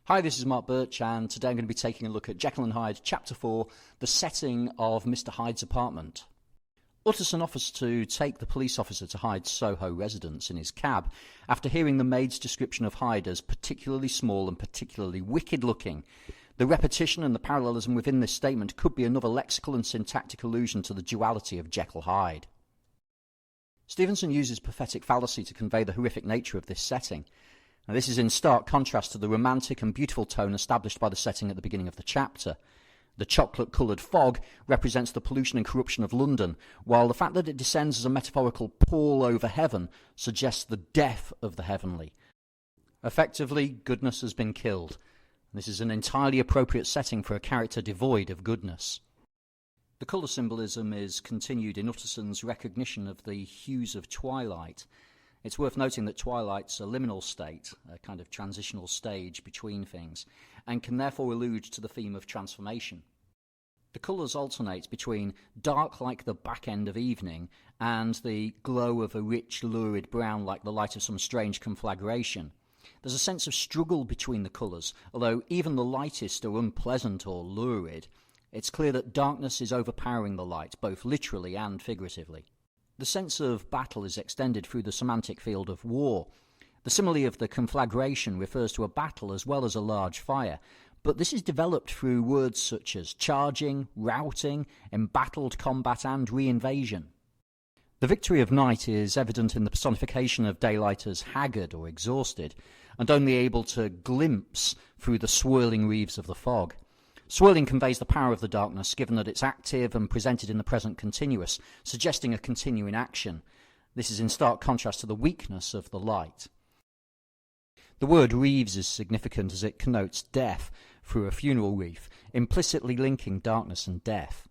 Hi, this is Mark Birch, and today I'm going to be taking a look at Jekyll and Hyde Chapter 4, the setting of Mr. Hyde's apartment. Utterson offers to take the police officer to Hyde's Soho residence in his cab after hearing the maid's description of Hyde as particularly small and particularly wicked-looking. The repetition and the parallelism within this statement could be another lexical and syntactic allusion to the duality of Jekyll-Hyde. Stevenson uses prophetic fallacy to convey the horrific nature of this setting. Now, this is in stark contrast to the romantic and beautiful tone established by the setting at the beginning of the chapter. The chocolate-coloured fog represents the pollution and corruption of London, while the fact that it descends as a metaphorical pall over heaven suggests the death of the heavenly. Effectively, goodness has been killed. This is an entirely appropriate setting for a character devoid of goodness. The colour symbolism is continued in Utterson's recognition of the hues of twilight. It's worth noting that twilight's a liminal state, a kind of transitional stage between things, and can therefore allude to the theme of transformation. The colours alternate between dark like the back end of evening and the glow of a rich, lurid brown like the light of some strange conflagration. There's a sense of struggle between the colours, although even the lightest are unpleasant or lurid. It's clear that darkness is overpowering the light, both literally and figuratively. The sense of battle is extended through the semantic field of war. The simile of the conflagration refers to a battle as well as a large fire, but this is developed through words such as charging, routing, embattled combat and reinvasion. The victory of night is evident in the personification of daylight as haggard or exhausted, and only able to glimpse through the swirling wreaths of the fog. Swirling conveys the power of the darkness, given that it's active and presented in the present continuous, suggesting a continuing action. This is in stark contrast to the weakness of the light. The word wreaths is significant as it connotes death through a funeral wreath, implicitly linking darkness and death.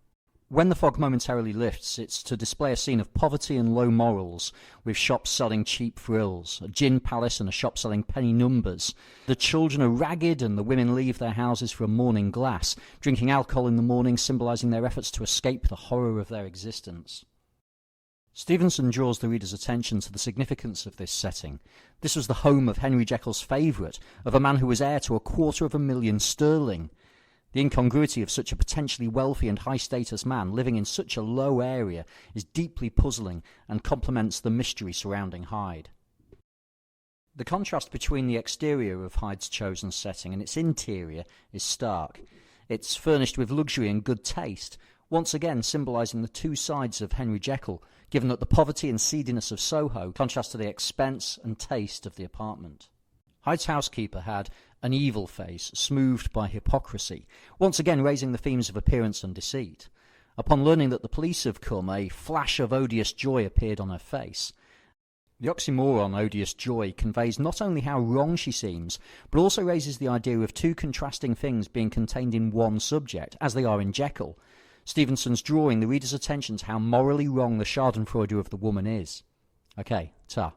When the fog momentarily lifts, it's to display a scene of poverty and low morals, with shops selling cheap frills, a gin palace and a shop selling penny numbers. The children are ragged and the women leave their houses for a morning glass, drinking alcohol in the morning, symbolising their efforts to escape the horror of their existence. Stevenson draws the reader's attention to the significance of this setting. This was the home of Henry Jekyll's favourite, of a man who was heir to £250,000 sterling. The incongruity of such a potentially wealthy and high-status man living in such a low area is deeply puzzling and complements the mystery surrounding Hyde. The contrast between the exterior of Hyde's chosen setting and its interior is stark. It's furnished with luxury and good taste, once again symbolising the two sides of Henry Jekyll, given that the poverty and seediness of Soho contrast to the expense and taste of the apartment. Hyde's housekeeper had an evil face, smoothed by hypocrisy, once again raising the themes of appearance and deceit. Upon learning that the police have come, a flash of odious joy appeared on her face. The oxymoron odious joy conveys not only how wrong she seems, but also raises the idea of two contrasting things being contained in one subject, as they are in Jekyll. Stevenson's drawing the reader's attention to how morally wrong the schadenfreude of the woman is. Okay, ta.